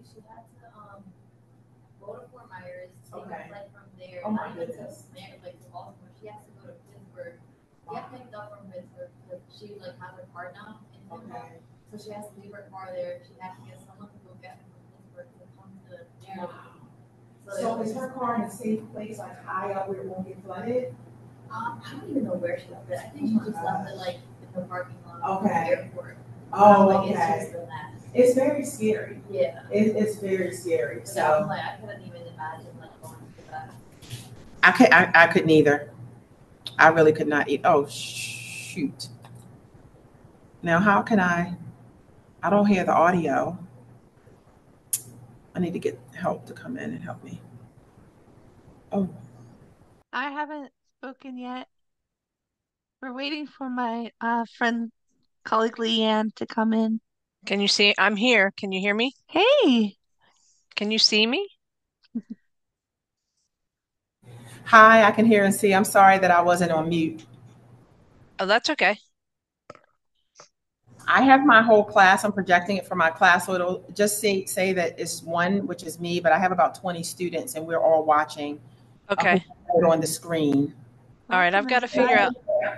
she had to go to Fort Myers, take a Okay. flight from there, Oh my not even to goodness. like to Baltimore. She has to go to Pittsburgh, get picked up from Pittsburgh because she like has her car now in Pittsburgh. Okay. So she has to leave her car there. She has to get someone to go get her from Pittsburgh to come to Maryland. Wow. So, So is her car in a safe place, like high up where it won't get flooded? I don't even know where she left it. I think she just left it like in the parking lot of the Okay. airport. Oh, Like it's okay. just a mess. It's very scary. Yeah. It's very scary. Yeah, I'm So like I couldn't even imagine like going through that. I couldn't either. I really could not eat. Oh shoot. Now how can I don't hear the audio. I need to get help to come in and help me. Oh, I haven't spoken yet. We're waiting for my friend, colleague Leanne to come in. Can you see? I'm here. Can you hear me? Hey, Can you see me? hi, I can hear and see. I'm sorry that I wasn't on mute. Oh, that's okay. I have my whole class. I'm projecting it for my class, so it'll just say that it's one, which is me, but I have about 20 students, and we're all watching Okay. on the screen. All right. I've got to figure awesome. out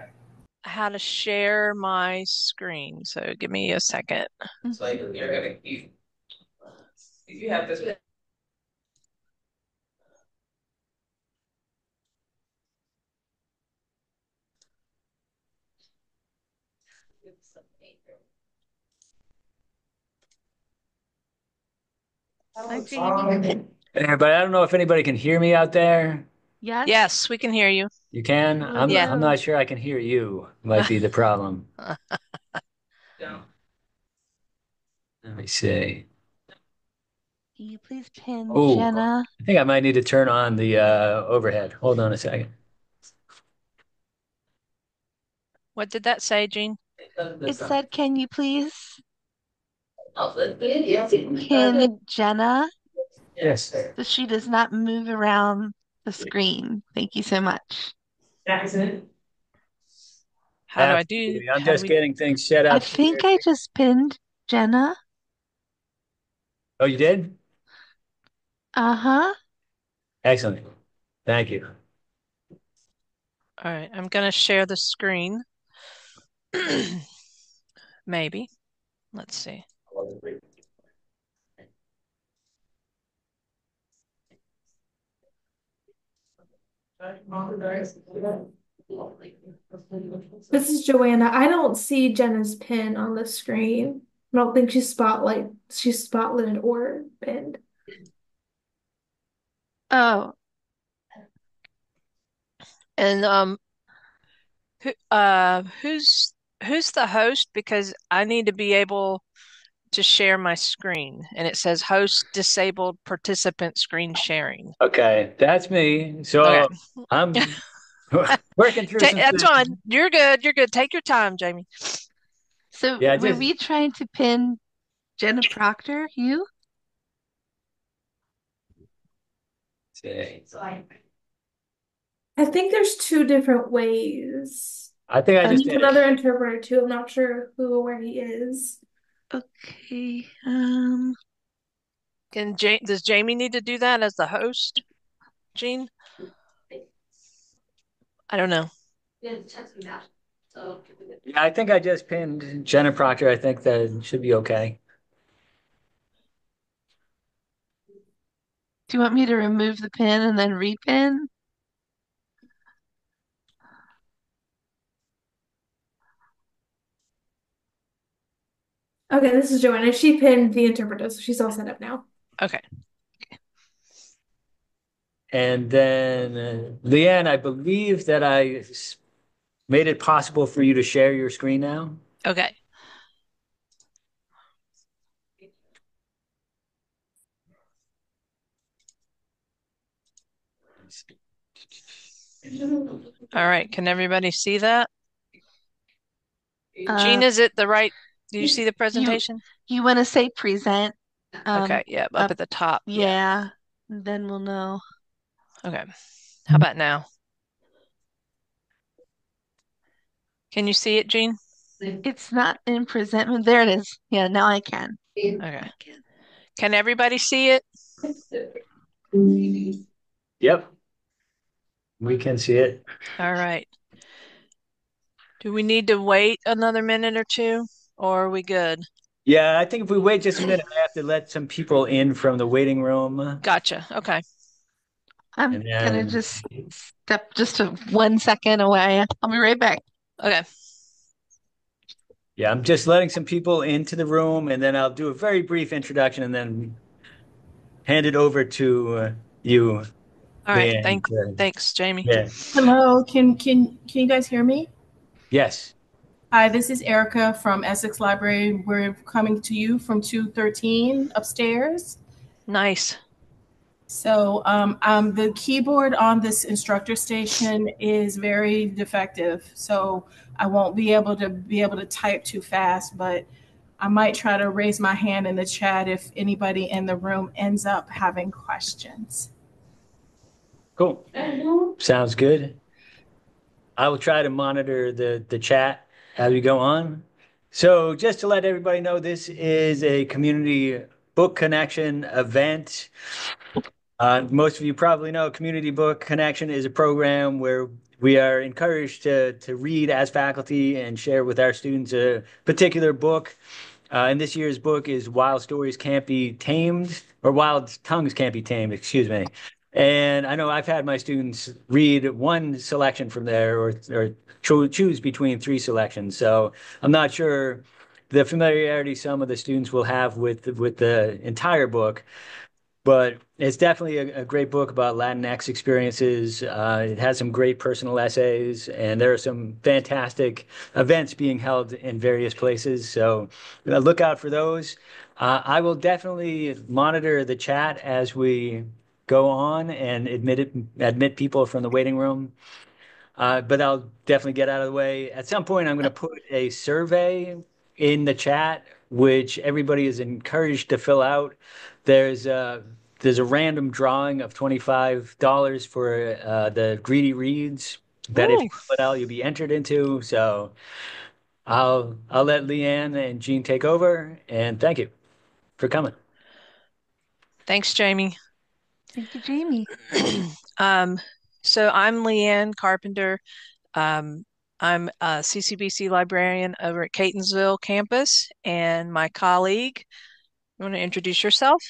how to share my screen. So give me a second. So you're gonna you have this. Hi, Jamie. Hey, but I don't know if anybody can hear me out there. Yes. Yes, we can hear you. You can? Yeah. I'm not sure I can hear you. Might be the problem. Let me see. Can you please pin Oh, Jenna? I think I might need to turn on the overhead. Hold on a second. What did that say, Jean? It said, can you please pin Jenna Yes. so she does not move around the screen? Thank you so much. How do I do? Absolutely. I'm How do just we? getting things set I up think here. I just pinned Jenna. Oh, you did? Uh-huh. Excellent. Thank you. All right. I'm going to share the screen. Maybe. Let's see. This is Joanna. I don't see Jenna's pin on the screen. I don't think she's spotlighted or pinned. Oh, And who's the host? Because I need to be able to share my screen, and it says host disabled participant screen sharing. Okay, that's me. So Okay. I'm working through some That's things. fine. You're good. You're good. Take your time, Jamie. so Yeah, were just we trying to pin Jenna Proctor? You? say. I think there's two different ways. I think I just There's did another it. interpreter too. I'm not sure who or where he is. Okay. Does Jamie need to do that as the host, Jean? I don't know. Yeah, I think I just pinned Jenna Proctor. I think that should be okay. Do you want me to remove the pin and then repin? Okay, this is Joanna. She pinned the interpreter, so she's all set up now. Okay. And then, Leanne, I believe that made it possible for you to share your screen now. Okay. All right. Can everybody see that? Jean, is it the right? Do you see the presentation? You want to say present? Okay. Yeah. Up at the top. Yeah. Then we'll know. Okay. How about now? Can you see it, Jean? It's not in presentment. There it is. Yeah, now I can. Okay. Can everybody see it? Yep, we can see it. All right. Do we need to wait another minute or two, or are we good? Yeah, I think if we wait just a minute, I have to let some people in from the waiting room. Gotcha. Okay. I'm And gonna then, just step just 1 second away. I'll be right back. Okay. yeah, I'm just letting some people into the room, and then I'll do a very brief introduction and then hand it over to you, All right. Leanne. Thanks, Jamie. Yeah. Hello, can you guys hear me? Yes. Hi, this is Erica from Essex Library. We're coming to you from 213 upstairs. Nice. So the keyboard on this instructor station is very defective. So I won't be able to type too fast, but I might try to raise my hand in the chat if anybody in the room ends up having questions. Cool. Sounds good. I will try to monitor the chat as we go on. So just to let everybody know, this is a community book connection event. Most of you probably know Community Book Connection is a program where we are encouraged to read as faculty and share with our students a particular book. And this year's book is Wild Stories Can't Be Tamed, or Wild Tongues Can't Be Tamed, excuse me. And I know I've had my students read one selection from there or choose between three selections. So I'm not sure the familiarity some of the students will have with the entire book. But it's definitely a great book about Latinx experiences. It has some great personal essays, and there are some fantastic events being held in various places. So look out for those. I will definitely monitor the chat as we go on and admit people from the waiting room. But I'll definitely get out of the way. At some point, I'm going to put a survey in the chat, which everybody is encouraged to fill out. There's a random drawing of $25 for the Greedy Reads that if Ooh, you fill it out, you'll be entered into. So I'll let Leanne and Jean take over, and thank you for coming. thanks, Jamie. Thank you, Jamie. So I'm Leanne Carpenter. I'm a CCBC librarian over at Catonsville campus, and my colleague. You want to introduce yourself?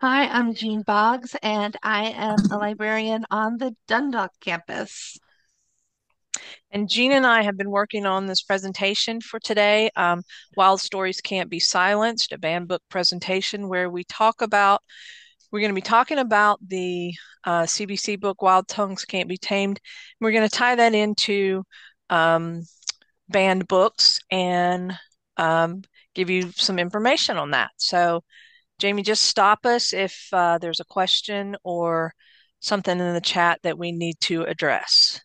Hi, I'm Jean Boggs, and I am a librarian on the Dundalk campus. And Jean and I have been working on this presentation for today, Wild Stories Can't Be Silenced, a banned book presentation where we're going to be talking about the CBC book Wild Tongues Can't Be Tamed. We're going to tie that into banned books and give you some information on that. So Jamie, just stop us if there's a question or something in the chat that we need to address.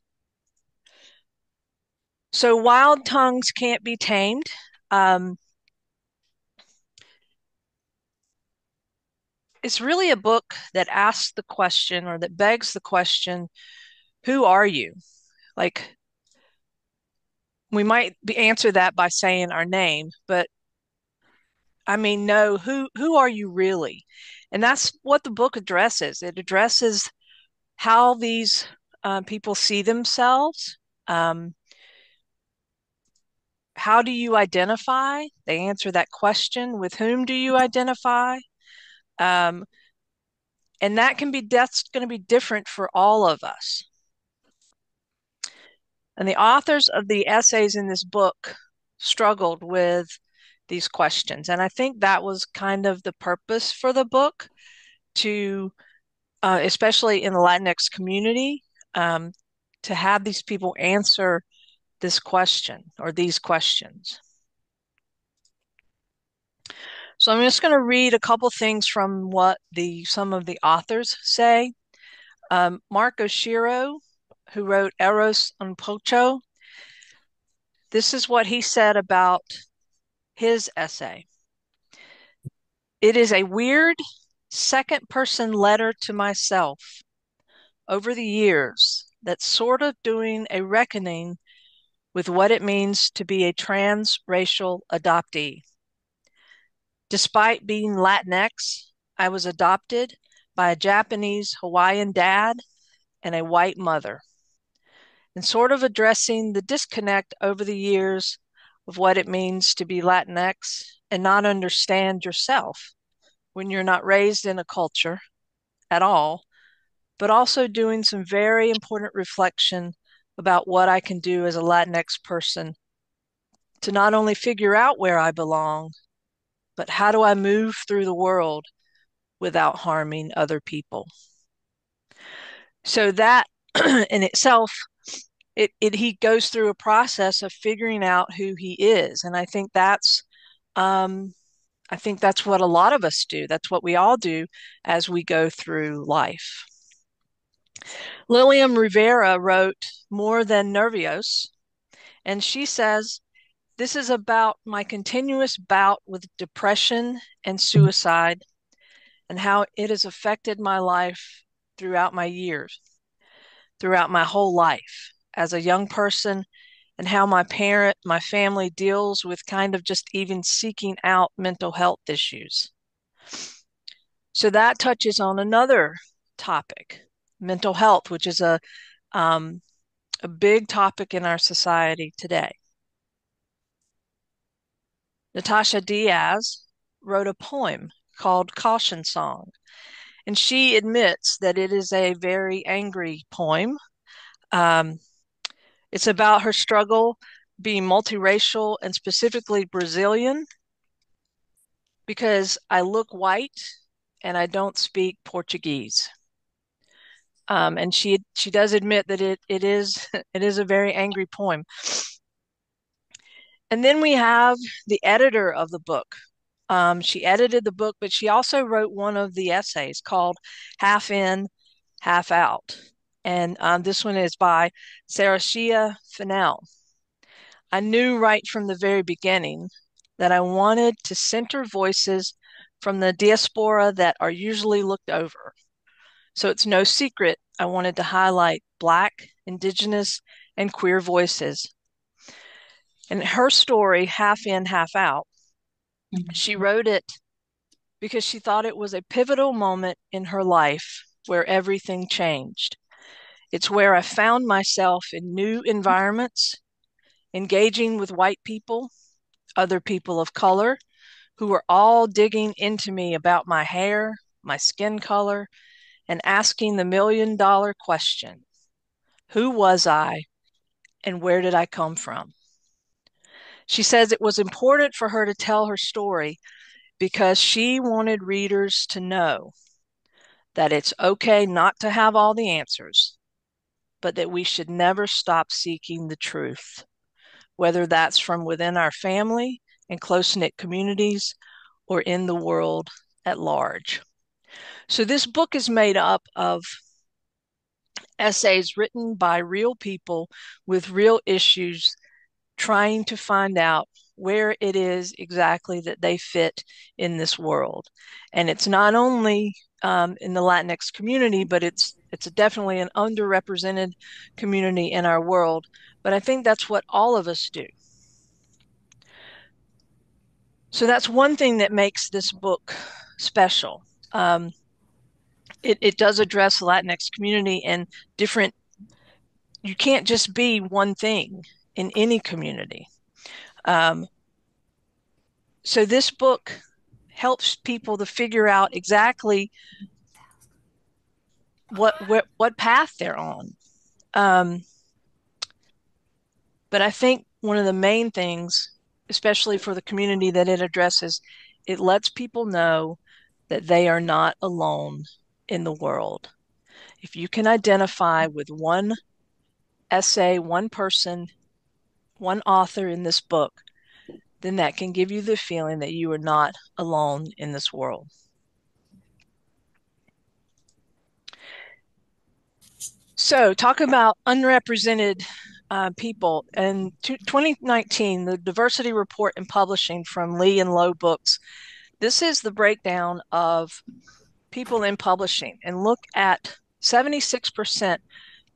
So Wild Tongues Can't Be Tamed. It's really a book that asks the question or that begs the question, who are you? Like, we might answer that by saying our name, but I mean, no, who are you really? And that's what the book addresses. It addresses how these people see themselves. How do you identify? They answer that question. With whom do you identify? And that's going to be different for all of us. And the authors of the essays in this book struggled with these questions. And I think that was kind of the purpose for the book to, especially in the Latinx community, to have these people answer this question or these questions. So I'm just going to read a couple things from what some of the authors say. Mark Oshiro, who wrote Eros un Pocho, this is what he said about his essay. It is a weird second-person letter to myself over the years that's sort of doing a reckoning with what it means to be a transracial adoptee. Despite being Latinx, I was adopted by a Japanese Hawaiian dad and a white mother, and sort of addressing the disconnect over the years of what it means to be Latinx and not understand yourself when you're not raised in a culture at all, but also doing some very important reflection about what I can do as a Latinx person to not only figure out where I belong, but how do I move through the world without harming other people. So that in itself, he goes through a process of figuring out who he is. And I think that's what a lot of us do. That's what we all do as we go through life. Lilian Rivera wrote More Than Nervios, and she says, this is about my continuous bout with depression and suicide and how it has affected my life throughout my years, throughout my whole life as a young person, and how my family deals with kind of just even seeking out mental health issues. So that touches on another topic, mental health, which is a big topic in our society today. Natasha Diaz wrote a poem called Caution Song, and she admits that it is a very angry poem. It's about her struggle being multiracial and specifically Brazilian, because I look white and I don't speak Portuguese. And she does admit that it is a very angry poem. And then we have the editor of the book. She edited the book, but she also wrote one of the essays called Half In, Half Out. And this one is by Sarashia Fennell. I knew right from the very beginning that I wanted to center voices from the diaspora that are usually looked over. So it's no secret I wanted to highlight Black, Indigenous, and queer voices. And her story, Half In, Half Out, she wrote it because she thought it was a pivotal moment in her life where everything changed. It's where I found myself in new environments, engaging with white people, other people of color, who were all digging into me about my hair, my skin color, and asking the million-dollar question, who was I and where did I come from? She says it was important for her to tell her story because she wanted readers to know that it's okay not to have all the answers, but that we should never stop seeking the truth, whether that's from within our family and close-knit communities or in the world at large. So this book is made up of essays written by real people with real issues, trying to find out where it is exactly that they fit in this world. And it's not only in the Latinx community, but it's definitely an underrepresented community in our world. But I think that's what all of us do. So that's one thing that makes this book special. It does address the Latinx community and different, you can't just be one thing in any community. So this book helps people to figure out exactly what path they're on. But I think one of the main things, especially for the community that it addresses, it lets people know that they are not alone in the world. If you can identify with one essay, one person, one author in this book, then that can give you the feeling that you are not alone in this world. So, talk about unrepresented people. In 2019, the Diversity Report in Publishing from Lee and Low Books, this is the breakdown of people in publishing. And look at 76%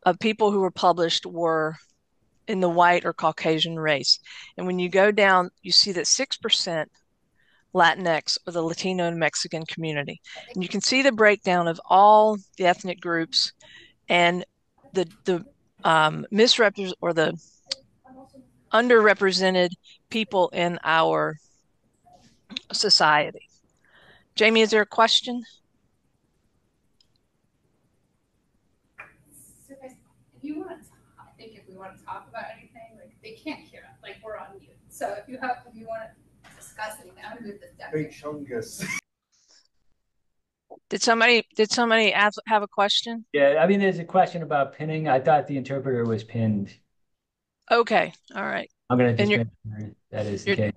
of people who were published were in the white or Caucasian race. And when you go down, you see that 6% Latinx, or the Latino and Mexican community. And you can see the breakdown of all the ethnic groups and the misrepresented or the underrepresented people in our society. Jamie, is there a question? So guys, if you want to, I think if we want to talk about anything, like they can't hear us, like we're on mute. So if you want to discuss anything, I'm gonna do this Hey, Chungus. Did somebody have a question? Yeah, I mean, there's a question about pinning. I thought the interpreter was pinned. Okay, all right. I'm going to And just make sure that is the case.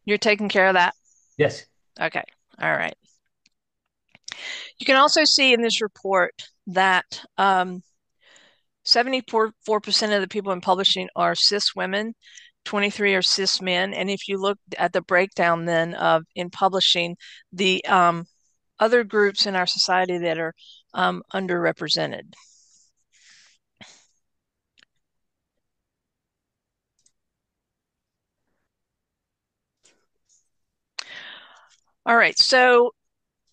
You're taking care of that? Yes. Okay, all right. You can also see in this report that 74% of the people in publishing are cis women, 23 are cis men. And if you look at the breakdown then of in publishing, the other groups in our society that are underrepresented. All right, so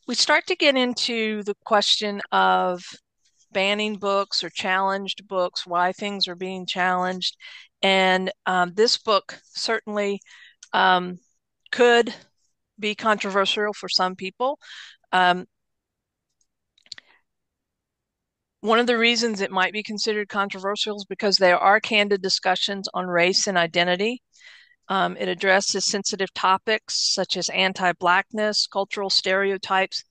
we start to get into the question of banning books or challenged books, why things are being challenged. And this book certainly could be controversial for some people. One of the reasons it might be considered controversial is because there are candid discussions on race and identity. It addresses sensitive topics such as anti-Blackness, cultural stereotypes,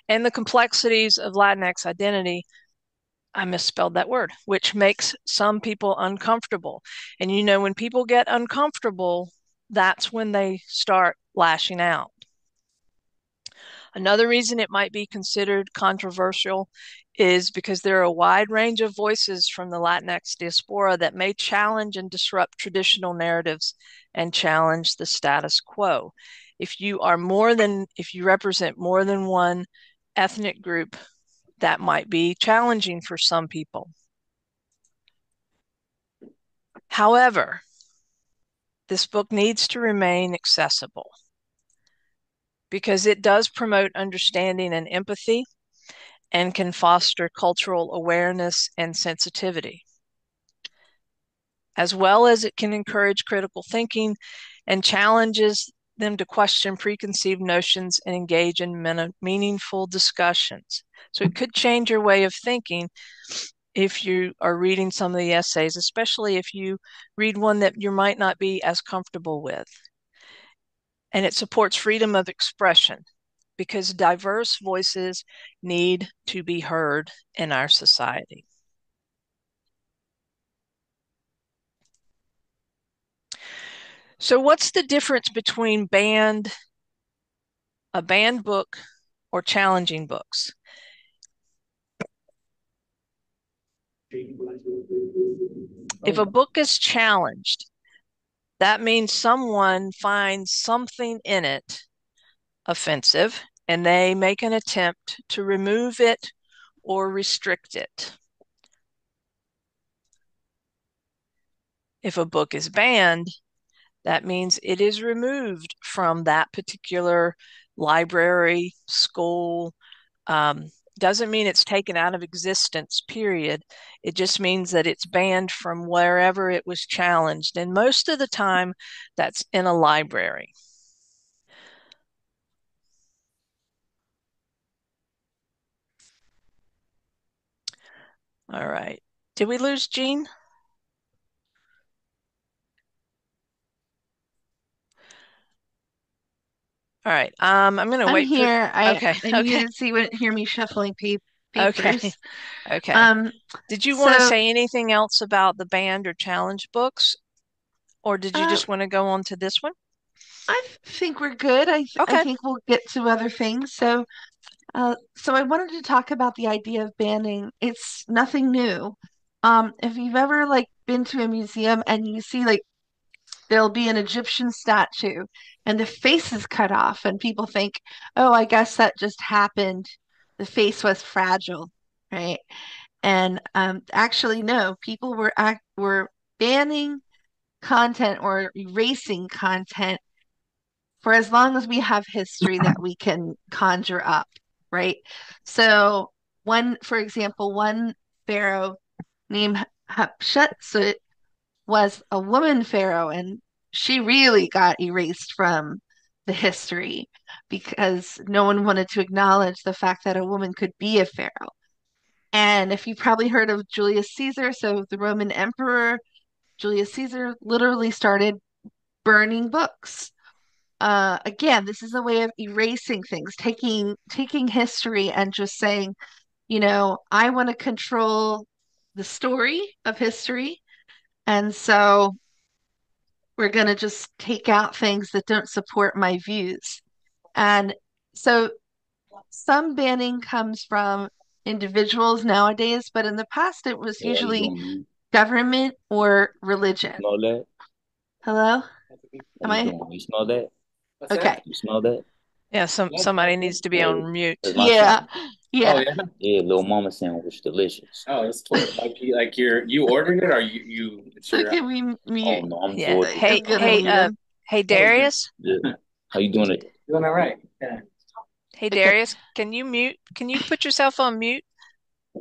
and the complexities of Latinx identity. I misspelled that word, which makes some people uncomfortable. And you know, when people get uncomfortable, that's when they start lashing out. Another reason it might be considered controversial is because there are a wide range of voices from the Latinx diaspora that may challenge and disrupt traditional narratives and challenge the status quo. If you represent more than one ethnic group, that might be challenging for some people. However, this book needs to remain accessible because it does promote understanding and empathy and can foster cultural awareness and sensitivity, as well as it can encourage critical thinking and challenges them to question preconceived notions and engage in meaningful discussions. So it could change your way of thinking if you are reading some of the essays, especially if you read one that you might not be as comfortable with. And it supports freedom of expression because diverse voices need to be heard in our society. So what's the difference between a banned book or challenging books? If a book is challenged, that means someone finds something in it offensive and they make an attempt to remove it or restrict it. If a book is banned, that means it is removed from that particular library, school. Doesn't mean it's taken out of existence, period. It just means that it's banned from wherever it was challenged. And most of the time, that's in a library. All right. Did we lose Jean? All right. I'm going to wait. I'm here. Okay. I needed to see hear me shuffling papers. Okay. Okay. Did you want to say anything else about the banned or challenged books? Or did you just want to go on to this one? I think we're good. I think we'll get to other things. So I wanted to talk about the idea of banning. It's nothing new. If you've ever been to a museum and you see there'll be an Egyptian statue and the face is cut off and people think, oh, I guess that just happened. The face was fragile, right? And actually, no, people were banning content or erasing content for as long as we have history that we can conjure up, right? So for example, one pharaoh named Hatshepsut was a woman pharaoh, and she really got erased from the history because no one wanted to acknowledge the fact that a woman could be a pharaoh. And if you've probably heard of Julius Caesar, so the Roman emperor, Julius Caesar literally started burning books. Again, this is a way of erasing things, taking history and just saying, I want to control the story of history, and so we're going to just take out things that don't support my views. And so some banning comes from individuals nowadays, but in the past it was usually government or religion. Smell that? Hello? How you doing? You smell that? Okay. You smell that? Yeah, somebody needs to be on mute. Yeah. Oh, Yeah. yeah, little mama sandwich, delicious. Oh, that's cool. Like you ordered it, or it's So your. can we Oh mute? no, I'm Yeah. Georgia. Hey, I'm gonna hey, mute him. hey, Darius. Yeah. How you doing it? Doing all right. Yeah. Hey, Okay. Darius, can you mute? Can you put yourself on mute?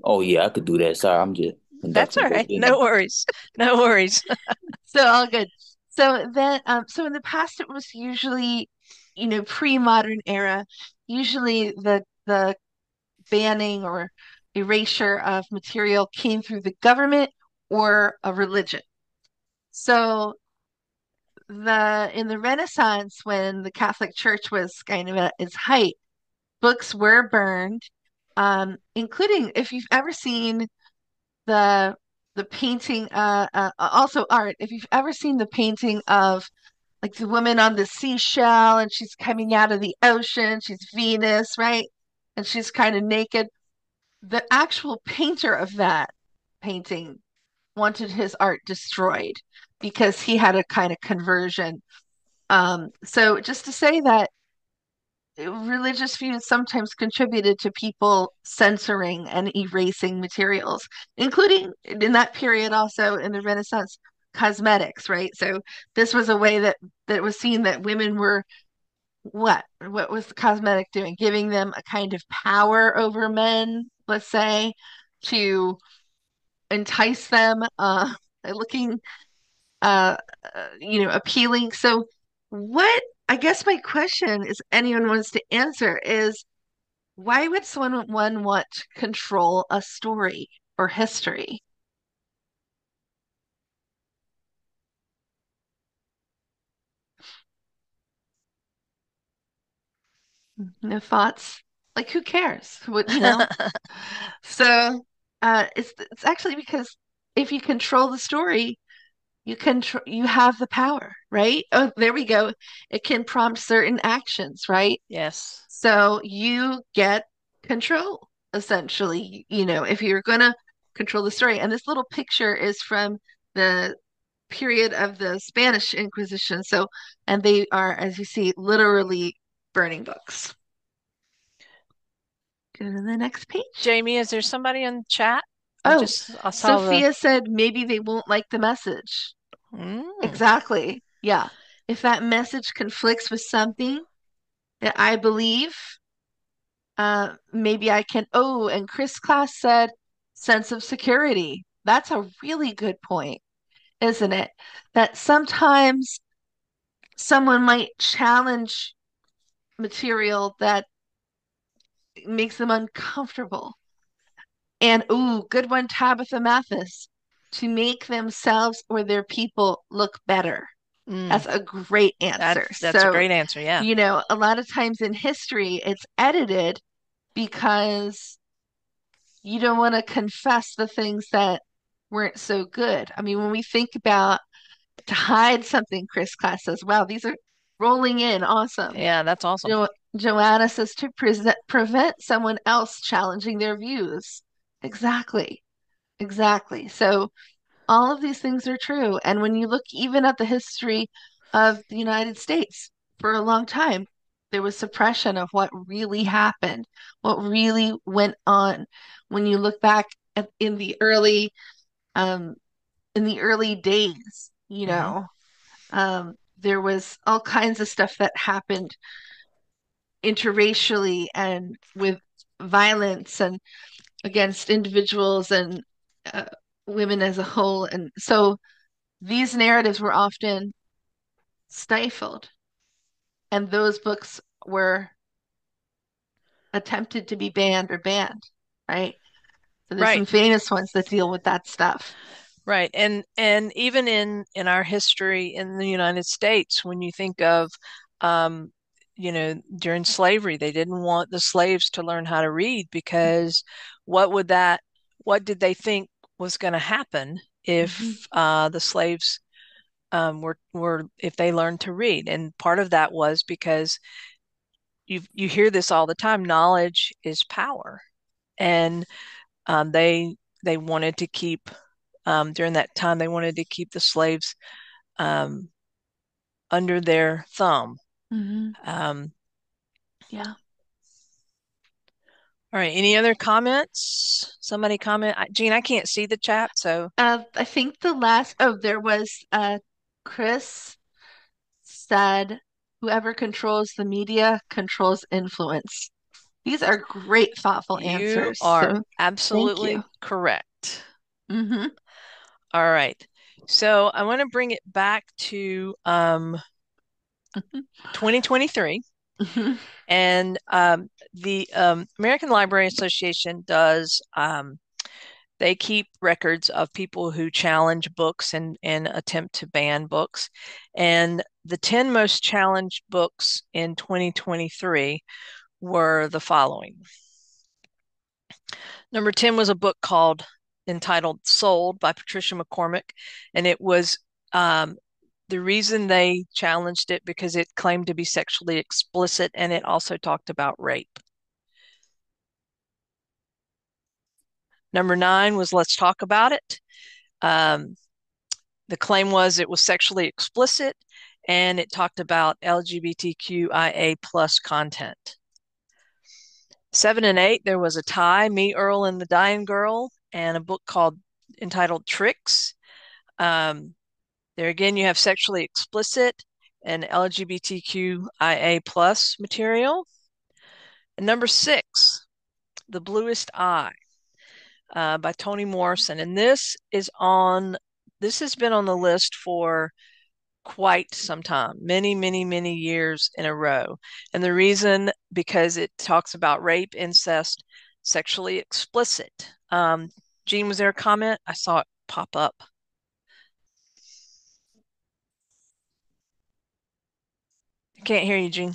Oh yeah, I could do that. Sorry, I'm just That's all conducting right. business. No worries. No worries. So all good. So then, so in the past it was usually, pre-modern era, usually the banning or erasure of material came through the government or a religion. So in the Renaissance, when the Catholic Church was kind of at its height, books were burned, including if you've ever seen the painting, also art. If you've ever seen the painting of like the woman on the seashell and she's coming out of the ocean, she's Venus, right? And she's kind of naked. The actual painter of that painting wanted his art destroyed because he had a kind of conversion. So just to say that religious views sometimes contributed to people censoring and erasing materials, including in that period also in the Renaissance, cosmetics, right? So this was a way that it was seen that women were what was the cosmetic doing? Giving them a kind of power over men, let's say, to entice them, by looking appealing. So what I guess my question is anyone wants to answer is why would someone want to control a story or history? No thoughts? Like who cares? So it's actually because if you control the story, you have the power, right? Oh, there we go. It can prompt certain actions, right? Yes. So you get control, essentially, if you're gonna control the story. And this little picture is from the period of the Spanish Inquisition. So, and they are, as you see, literally burning books. Go to the next page. Jamie, is there somebody in chat? Oh, I saw Sophia said maybe they won't like the message. Exactly. Yeah. If that message conflicts with something that I believe, maybe I can. Oh, and Chris Class said sense of security. That's a really good point, isn't it? That sometimes someone might challenge material that makes them uncomfortable. And ooh, good one, Tabitha Mathis, to make themselves or their people look better. That's a great answer. That's a great answer, yeah. A lot of times in history, it's edited because you don't want to confess the things that weren't so good. I mean, when we think about to hide something, Chris Class says, wow, these are rolling in. Awesome. Yeah, that's awesome. Joanna says to prevent someone else challenging their views. Exactly. Exactly. So all of these things are true. And when you look even at the history of the United States, for a long time, there was suppression of what really happened, what really went on. When you look back in the early days, there was all kinds of stuff that happened interracially and with violence and against individuals and uh, women as a whole. And so these narratives were often stifled, and those books were attempted to be banned or banned, right? So there's some famous ones that deal with that stuff. Right. And even in our history in the United States, when you think of during slavery, they didn't want the slaves to learn how to read because what did they think was going to happen if the slaves were if they learned to read? And part of that was because you hear this all the time, knowledge is power. And they wanted to keep during that time, they wanted to keep the slaves under their thumb. Yeah. All right. Any other comments? Somebody comment? Jean, I can't see the chat, so. I think there was Chris said, whoever controls the media controls influence. These are great, thoughtful answers. You are absolutely correct. Mm-hmm. All right. So I want to bring it back to 2023. And the American Library Association does, they keep records of people who challenge books and attempt to ban books. And the 10 most challenged books in 2023 were the following. Number 10 was a book entitled Sold by Patricia McCormick. And it was the reason they challenged it because it claimed to be sexually explicit, and it also talked about rape. Number 9 was Let's Talk About It. The claim was it was sexually explicit, and it talked about LGBTQIA plus content. 7 and 8, there was a tie, Me, Earl, and the Dying Girl, and a book entitled Tricks. There again, you have sexually explicit and LGBTQIA plus material. And number 6, The Bluest Eye by Toni Morrison. And this has been on the list for quite some time, many, many, many years in a row. And the reason, because it talks about rape, incest, sexually explicit. Jean, was there a comment? I saw it pop up. I can't hear you, Jean.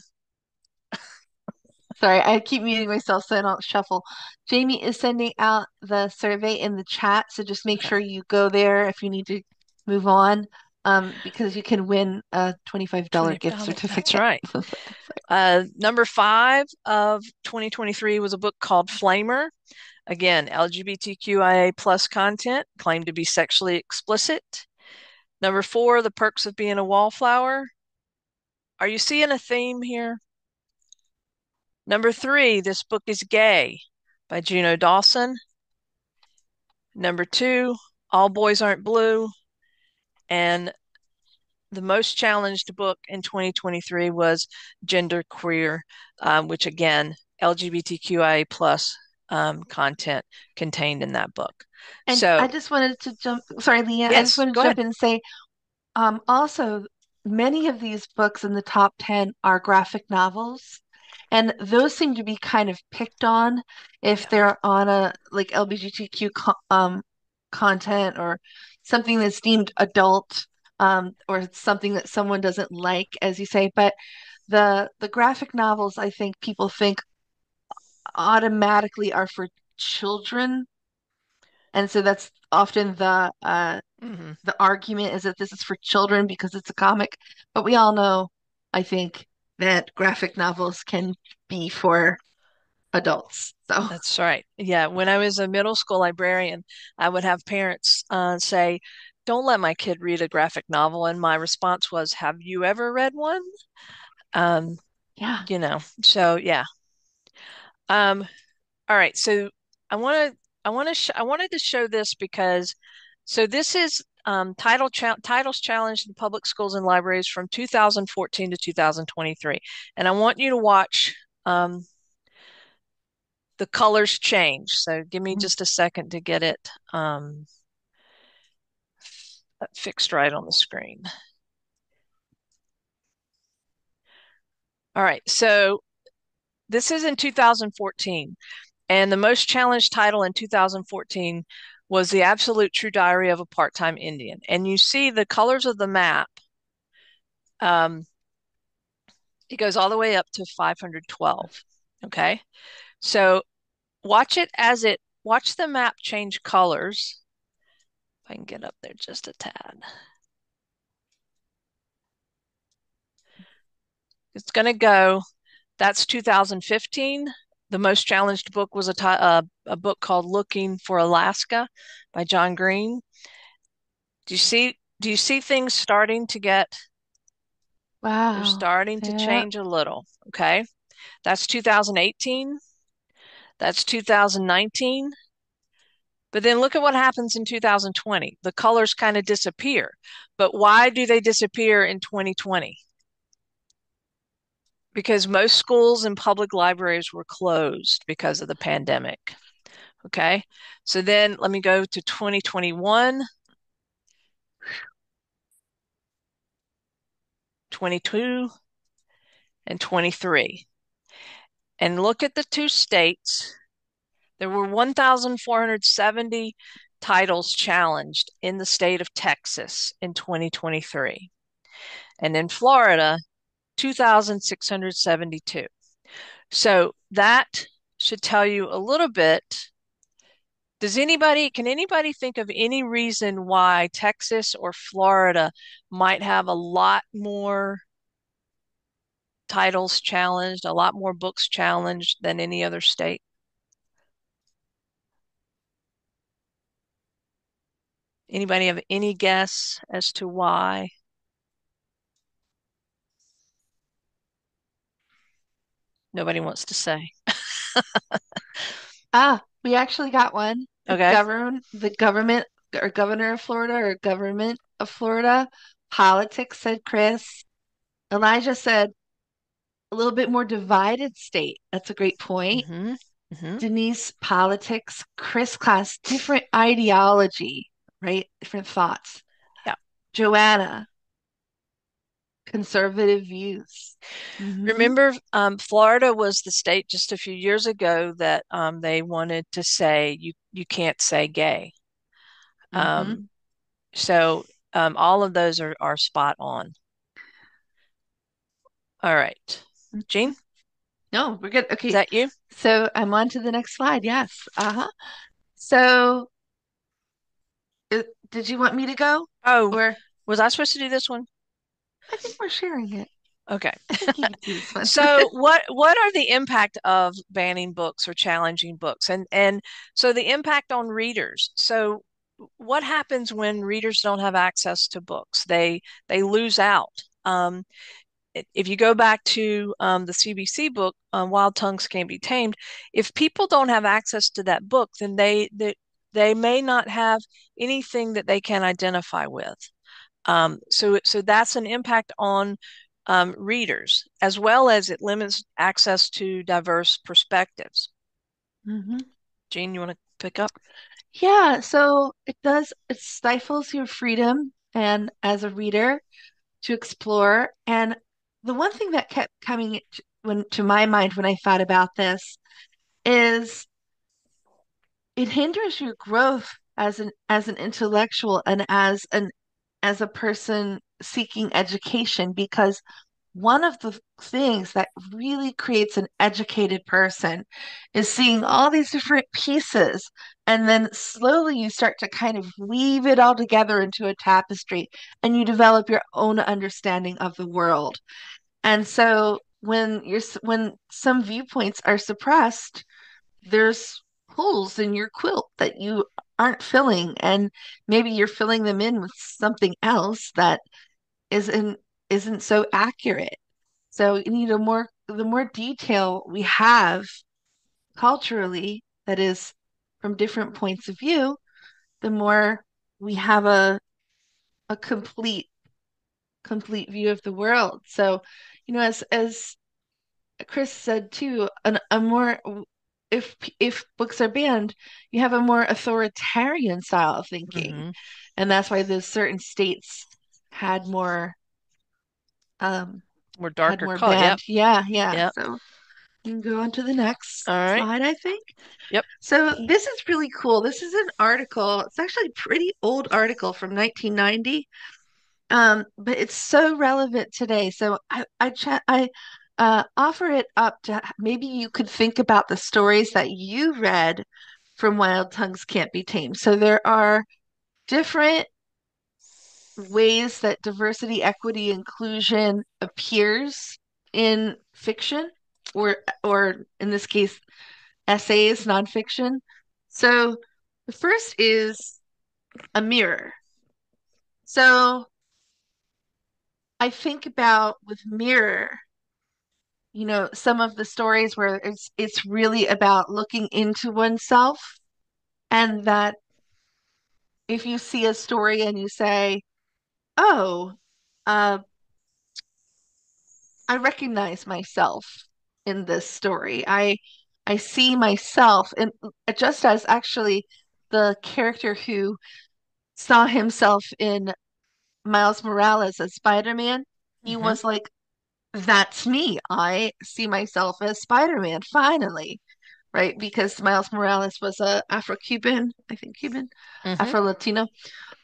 Sorry, I keep muting myself so I don't shuffle. Jamie is sending out the survey in the chat, so just make sure you go there if you need to move on, because you can win a $25 gift certificate. That's right. Number 5 of 2023 was a book called Flamer. Again, LGBTQIA plus content, claimed to be sexually explicit. Number 4, The Perks of Being a Wallflower. Are you seeing a theme here? Number 3, This Book is Gay by Juno Dawson. Number 2, All Boys Aren't Blue. And the most challenged book in 2023 was Genderqueer, which again, LGBTQIA plus content contained in that book. And I just wanted to sorry, Leanne, I just wanted to jump in and say, also, many of these books in the top 10 are graphic novels. And those seem to be kind of picked on if they're on a like LGBTQ content or something that's deemed adult, or something that someone doesn't like, as you say. But the graphic novels, I think people think automatically are for children. And so that's often the argument is that this is for children because it's a comic. But we all know, I think, that graphic novels can be for adults. So that's right. Yeah, when I was a middle school librarian, I would have parents say, "Don't let my kid read a graphic novel." And my response was, "Have you ever read one?" Yeah. So yeah. All right. So I wanted to show this because this is titles challenged in public schools and libraries from 2014 to 2023. And I want you to watch the colors change. So give me just a second to get it fixed right on the screen. All right, so this is in 2014, and the most challenged title in 2014 was The Absolute True Diary of a Part-Time Indian. And you see the colors of the map. It goes all the way up to 512, okay? So watch the map change colors. If I can get up there just a tad. It's going to go, that's 2015. The most challenged book was a book called Looking for Alaska by John Green. Do you see things starting to get, wow, they're starting to change a little, okay? That's 2018. That's 2019. But then look at what happens in 2020. The colors kind of disappear. But why do they disappear in 2020? Because most schools and public libraries were closed because of the pandemic. Okay, so then let me go to 2021, 22, and 23. And look at the two states. There were 1,470 titles challenged in the state of Texas in 2023. And in Florida, 2,672. So that should tell you a little bit. Can anybody think of any reason why Texas or Florida might have a lot more titles challenged, a lot more books challenged than any other state? Anybody have any guess as to why? Nobody wants to say. We actually got one. Okay. The government or governor of Florida or government of Florida. Politics, said Chris. Elijah said a little bit more divided state. That's a great point. Denise, politics. Chris, class, different ideology, right? Different thoughts. Yeah. Joanna, conservative views. Remember, Florida was the state just a few years ago that they wanted to say you can't say gay. So all of those are spot on. All right. Jean? No, we're good. Okay. Is that you? So I'm on to the next slide. Yes. So did you want me to go? Oh, or was I supposed to do this one? I think we're sharing it. Okay. So what are the impact of banning books or challenging books? And so the impact on readers. So what happens when readers don't have access to books? They lose out. If you go back to the CBC book, Wild Tongues Can't Be Tamed, if people don't have access to that book, then they may not have anything that they can identify with. So that's an impact on readers, as well as it limits access to diverse perspectives. Jean, you want to pick up? Yeah, so it stifles your freedom and as a reader to explore. And the one thing that kept coming to my mind when I thought about this is it hinders your growth as an intellectual and as a person seeking education, because one of the things that really creates an educated person is seeing all these different pieces, and then slowly you start to kind of weave it all together into a tapestry, and you develop your own understanding of the world. And so when some viewpoints are suppressed, there's holes in your quilt that you aren't filling, and maybe you're filling them in with something else that isn't so accurate. So you need the more detail we have culturally, that is from different points of view, the more we have a a complete view of the world. So, as Chris said too, a more if books are banned, you have a more authoritarian style of thinking, Mm-hmm. and that's why those certain states had more More darker more color. banned. Yep. Yeah. Yep. So you can go on to the next All right. slide, I think. Yep. So this is really cool. This is an article. It's actually a pretty old article from 1990. But it's so relevant today. So I offer it up to maybe you could think about the stories that you read from Wild Tongues Can't Be Tamed. So there are different ways that diversity, equity, inclusion appears in fiction, or in this case, essays, nonfiction. So the first is a mirror. So I think about with Mirror, some of the stories where it's really about looking into oneself, and that if you see a story and you say, "Oh, uh, I recognize myself in this story. I see myself," and just as actually the character who saw himself in Miles Morales as Spider-Man, he Mm-hmm. was like, that's me. I see myself as Spider-Man finally, right? Because Miles Morales was a Afro-Cuban, I think Cuban, Mm-hmm. Afro-Latino.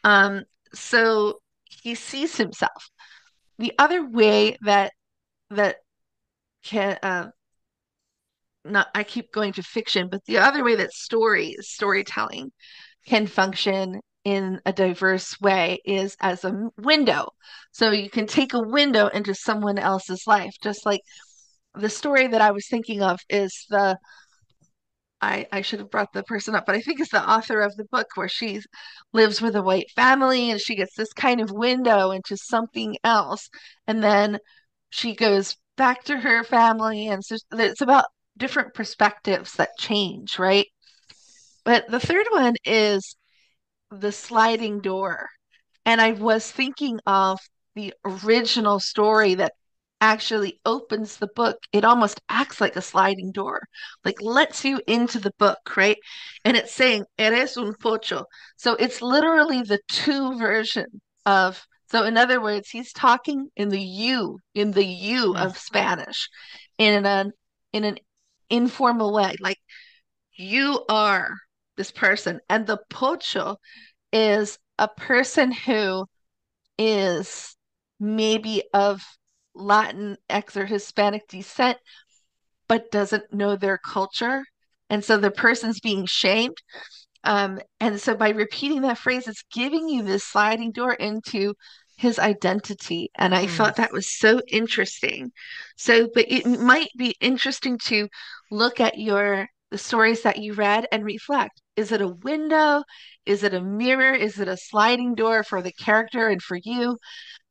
Um, so he sees himself. The other way that can not I keep going to fiction, but the other way that storytelling can function in a diverse way is as a window. So you can take a window into someone else's life, just like the story that I was thinking of is I should have brought the person up, but I think it's the author of the book where she lives with a white family and she gets this kind of window into something else. And then she goes back to her family. And so it's about different perspectives that change, right? But the third one is the sliding door. And I was thinking of the original story that actually opens the book. It almost acts like a sliding door, like lets you into the book, right? And it's saying, Eres un pocho. So it's literally the two version of, so in other words, he's talking in the you of Spanish in an informal way, like you are this person. And the pocho is a person who is maybe of Latinx or Hispanic descent, but doesn't know their culture. And so the person's being shamed. And so by repeating that phrase, it's giving you this sliding door into his identity. And I thought that was so interesting. So, but it might be interesting to look at the stories that you read and reflect. Is it a window? Is it a mirror? Is it a sliding door for the character and for you?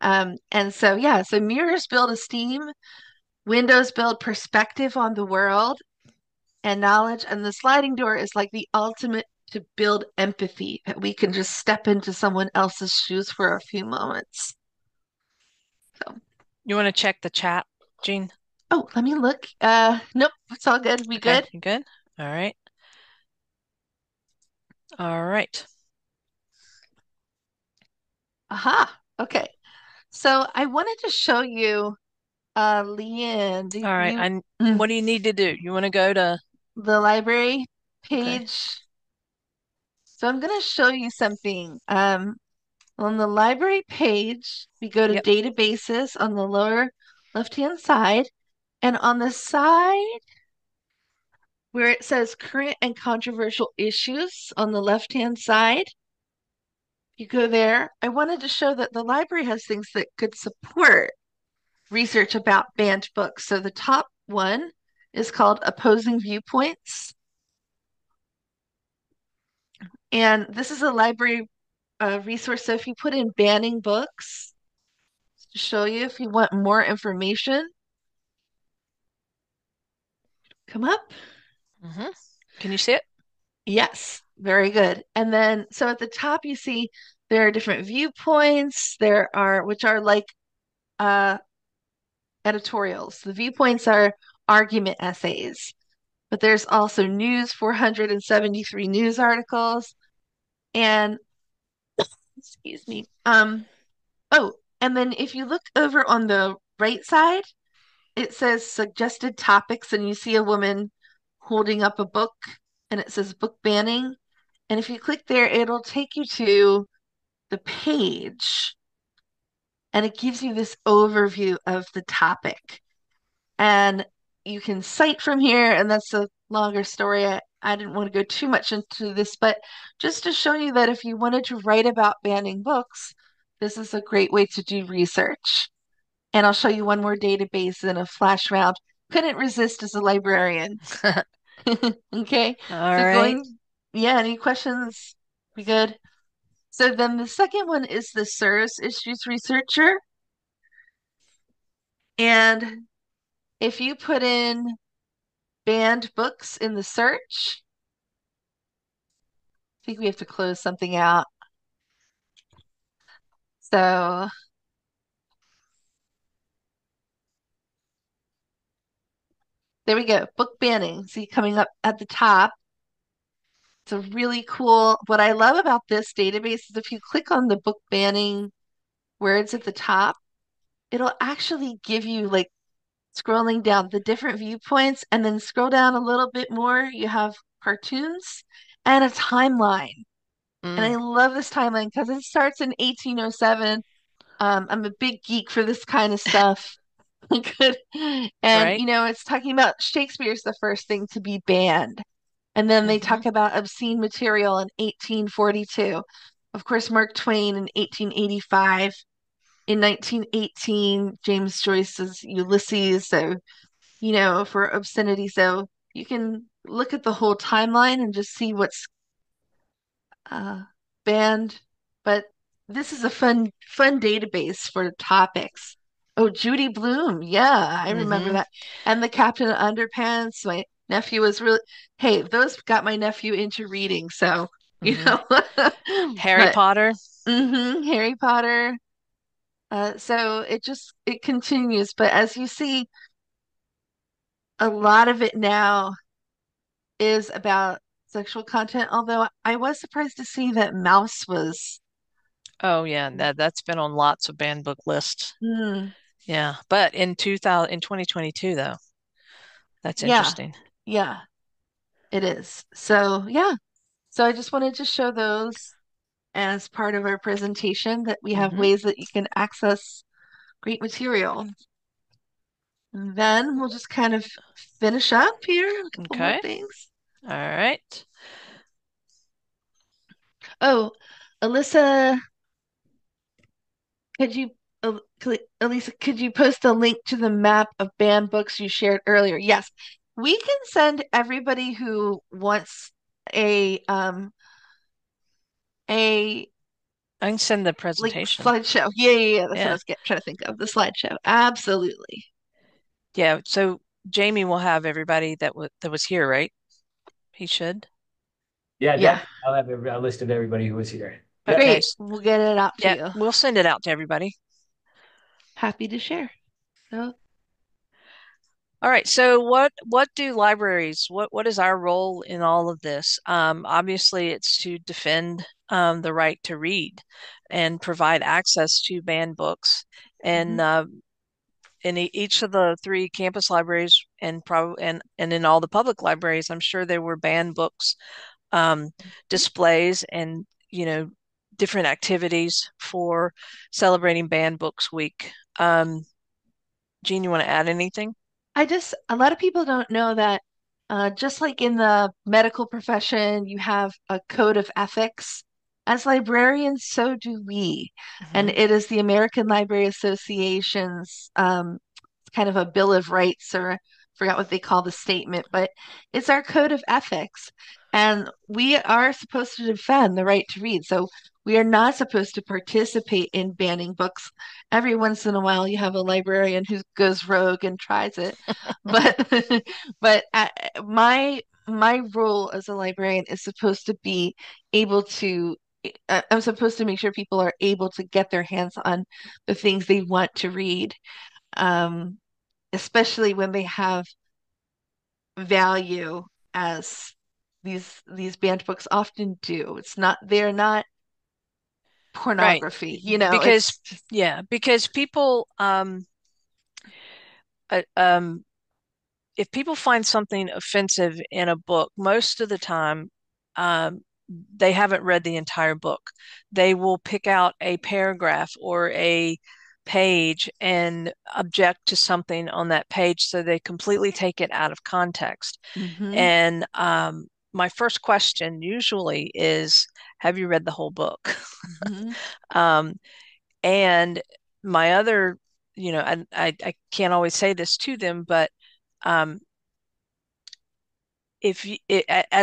And so, yeah, so mirrors build esteem, windows build perspective on the world and knowledge, and the sliding door is like the ultimate to build empathy, that we can just step into someone else's shoes for a few moments. So, you want to check the chat, Jean? Oh, let me look. Nope, it's all good. We Okay, good? you good? All right. All right. Aha. Okay. So I wanted to show you, Leanne. All right. What do you need to do? You want to go to the library page? Okay. So I'm going to show you something. On the library page, we go to databases on the lower left-hand side, and on the side where it says current and controversial issues on the left-hand side, you go there. I wanted to show that the library has things that could support research about banned books. So the top one is called Opposing Viewpoints. And this is a library resource. So if you put in banning books, to show you if you want more information, come up. Can you see it? Yes, very good. And then, so at the top, you see There are different viewpoints. Which are like editorials. The viewpoints are argument essays, but there's also news, 473 news articles, and excuse me. Oh, and then if you look over on the right side, it says suggested topics, and you see a woman holding up a book, and it says book banning. And if you click there, it'll take you to the page, and it gives you this overview of the topic. And you can cite from here, and that's a longer story. I didn't want to go too much into this, but just to show you that if you wanted to write about banning books, this is a great way to do research. And I'll show you one more database in a flash round. Couldn't resist as a librarian. Okay. All So right. any questions? We good? So then the second one is the SIRS Issues Researcher. And if you put in banned books in the search, I think we have to close something out. So there we go, book banning. See, coming up at the top. It's a really cool, what I love about this database is if you click on the book banning words at the top, it'll actually give you like scrolling down the different viewpoints, and then scroll down a little bit more, you have cartoons and a timeline. And I love this timeline because it starts in 1807. I'm a big geek for this kind of stuff. Good. And Right. It's talking about Shakespeare's the first thing to be banned. And then they talk about obscene material in 1842. Of course, Mark Twain in 1885. In 1918, James Joyce's Ulysses. So, for obscenity. So you can look at the whole timeline and just see what's banned. But this is a fun database for topics. Oh, Judy Blume. Yeah, I remember that. And the Captain Underpants. My nephew was really, hey, those got my nephew into reading. So, Harry Potter. Harry Potter. So it continues. But as you see, a lot of it now is about sexual content, although I was surprised to see that Mouse was. Oh yeah, that's been on lots of banned book lists. Yeah, but in 2022 though, that's interesting. Yeah, it is. So yeah, so I just wanted to show those as part of our presentation that we have ways that you can access great material. And then we'll just kind of finish up here. A couple more things. All right. Oh, Alyssa, Elisa, could you post a link to the map of banned books you shared earlier? Yes, we can send everybody who wants I can send the presentation. Slideshow. Yeah. That's what I was trying to think of. The slideshow. Absolutely. Yeah. So Jamie will have everybody that was here, right? He should. Yeah. I'll have a list of everybody who was here. Great. We'll get it out to you. We'll send it out to everybody. Happy to share. So. All right. So what do libraries, what is our role in all of this? Obviously it's to defend the right to read and provide access to banned books. And in each of the 3 campus libraries and in all the public libraries, I'm sure there were banned books displays and different activities for celebrating Banned Books Week. Jean, you want to add anything? A lot of people don't know that just like in the medical profession, you have a code of ethics. As librarians, so do we. And it is the American Library Association's kind of a Bill of Rights, or I forgot what they call the statement, but it's our code of ethics. And we are supposed to defend the right to read. So we are not supposed to participate in banning books. Every once in a while, you have a librarian who goes rogue and tries it. but my role as a librarian is supposed to be able to I'm supposed to make sure people are able to get their hands on the things they want to read, especially when they have value, as these banned books often do. They're not pornography, because it's because people if people find something offensive in a book, most of the time they haven't read the entire book. They will pick out a paragraph or a page and object to something on that page, so they completely take it out of context. And my first question usually is, have you read the whole book? And my other, I can't always say this to them, but as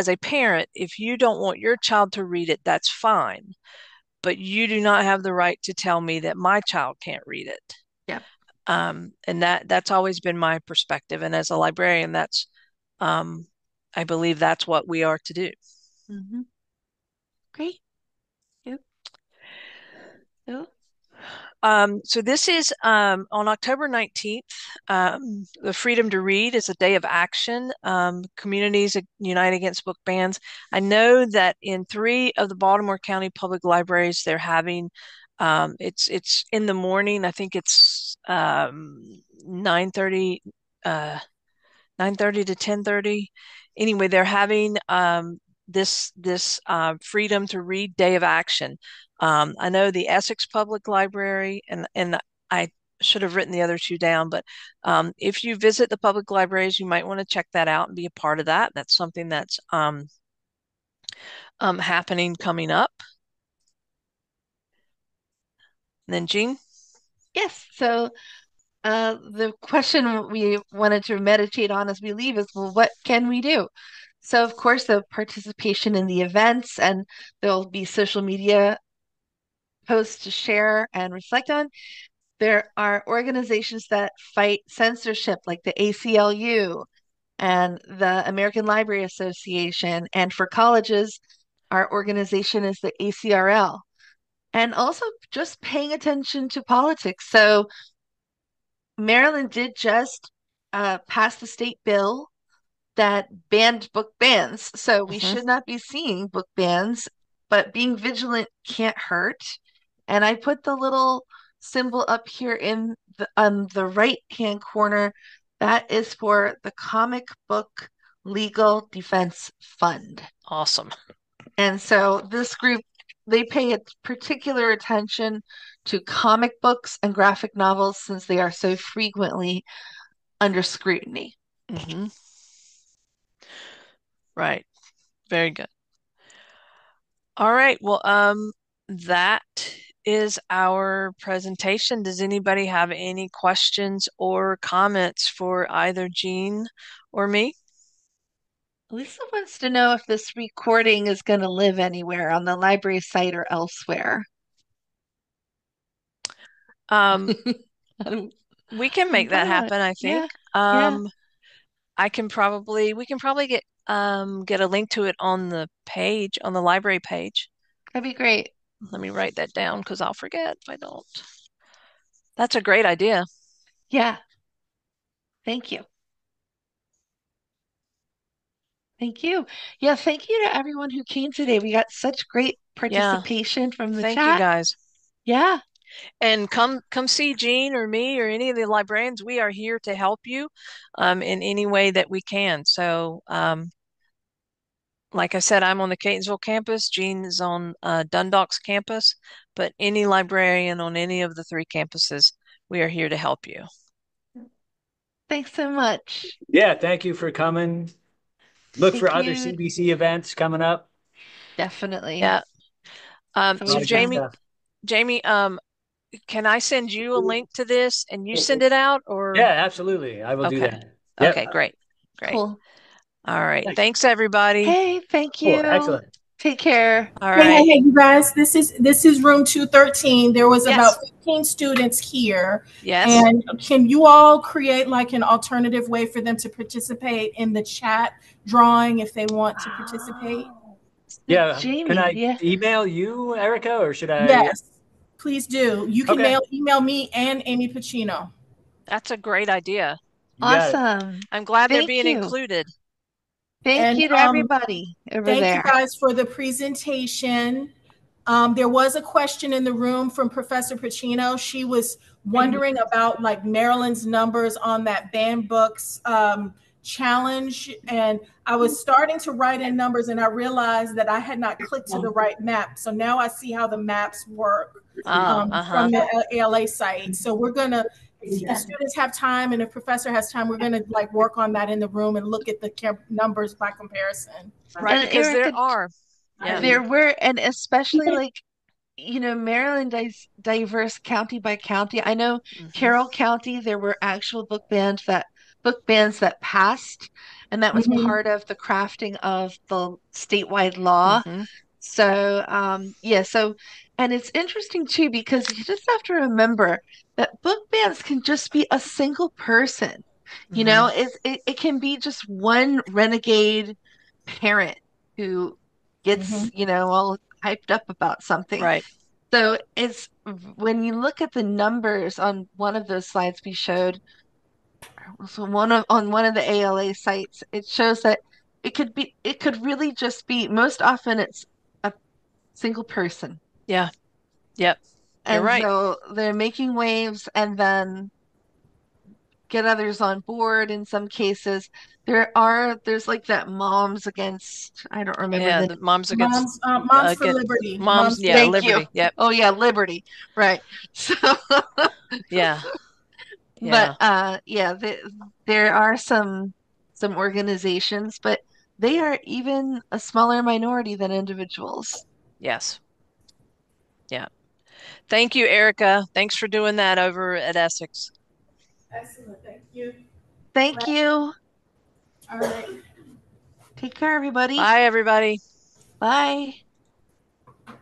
a parent, if you don't want your child to read it, that's fine. But you do not have the right to tell me that my child can't read it. Yeah. And that's always been my perspective. And as a librarian, that's, I believe that's what we are to do. Great. Yep. So this is on October 19th. The Freedom to Read is a day of action. Communities Unite Against Book Bans. I know that in 3 of the Baltimore County Public Libraries, they're having, it's in the morning. I think it's 9:30 to 10:30. Anyway, they're having this Freedom to Read Day of Action. I know the Essex Public Library, and I should have written the other 2 down, but if you visit the public libraries, you might want to check that out and be a part of that. That's something that's happening coming up. And then Jean? Yes. So the question we wanted to meditate on as we leave is, well, what can we do? So, of course, the participation in the events, and there'll be social media posts to share and reflect on. There are organizations that fight censorship, like the ACLU and the American Library Association. And for colleges, our organization is the ACRL. And also just paying attention to politics. So Maryland did just pass the state bill that banned book bans. So we should not be seeing book bans, but being vigilant can't hurt. And I put the little symbol up here on the right-hand corner. That is for the Comic Book Legal Defense Fund. Awesome. And so this group, they pay particular attention to comic books and graphic novels, since they are so frequently under scrutiny. Right. Very good. All right. Well, that is our presentation. Does anybody have any questions or comments for either Jean or me? Lisa wants to know if this recording is going to live anywhere on the library site or elsewhere. We can make that happen, I think. We can probably get a link to it on the page, on the library page. That'd be great. Let me write that down, because I'll forget if I don't. That's a great idea. Yeah. Thank you. Thank you. Yeah, thank you to everyone who came today. We got such great participation from the chat. Thank you, guys. Yeah. And come see Jean or me or any of the librarians. We are here to help you in any way that we can. So like I said, I'm on the Catonsville campus. Jean is on Dundalk's campus. But any librarian on any of the 3 campuses, we are here to help you. Thanks so much. Yeah, thank you for coming. Look for other CBC events coming up. Definitely. Yeah. So Jamie, can I send you a link to this and you send it out, or? Yeah, absolutely. I will do that. Yep. Okay, great. Cool. All right. Thanks, everybody. Hey, thank you. Cool. Excellent. Take care. All right. Hey, you guys. This is room 213. There was about 15 students here. Yes. And can you all create like an alternative way for them to participate in the chat drawing if they want to participate? Yeah. Jamie, Can I yeah. email you, Erica, or should I? Yes, please do. You can Okay. email me and Amy Pacino. That's a great idea. You got it. Awesome. I'm glad they're Thank being you. included. Thank And you to everybody over thank there. you guys for the presentation. There was a question in the room from Professor Pacino. She was wondering about like Maryland's numbers on that banned books challenge. And I was starting to write in numbers and I realized that I had not clicked to the right map. So now I see how the maps work from the ALA site. So we're gonna, if the students have time and if professor has time, we're gonna like work on that in the room and look at the numbers by comparison. Right, And because Erica, there are. Yeah. there were, and especially like, you know, Maryland is diverse county by county. I know Carroll County, there were actual book bans that passed, and that was part of the crafting of the statewide law. So, yeah, so, and it's interesting too, because you just have to remember that book bans can just be a single person. You know, it can be just one renegade parent who gets, you know, all hyped up about something. Right. So it's when you look at the numbers on one of those slides we showed, so on one of the ALA sites, it shows that it could really just be, most often it's a single person. Yeah. Yep. You're And right. so they're making waves and then get others on board in some cases. There's like that Moms Against, I don't remember Yeah, the the Moms Against Moms for Liberty. Moms, yeah, Thank Liberty. you. Yep. Oh yeah, Liberty. Right. So Yeah. but yeah, there are some organizations, but they are even a smaller minority than individuals. Yes. Yeah. Thank you, Erica. Thanks for doing that over at Essex. Excellent. Thank you. Thank you. All right. Take care, everybody. Bye, everybody. Bye.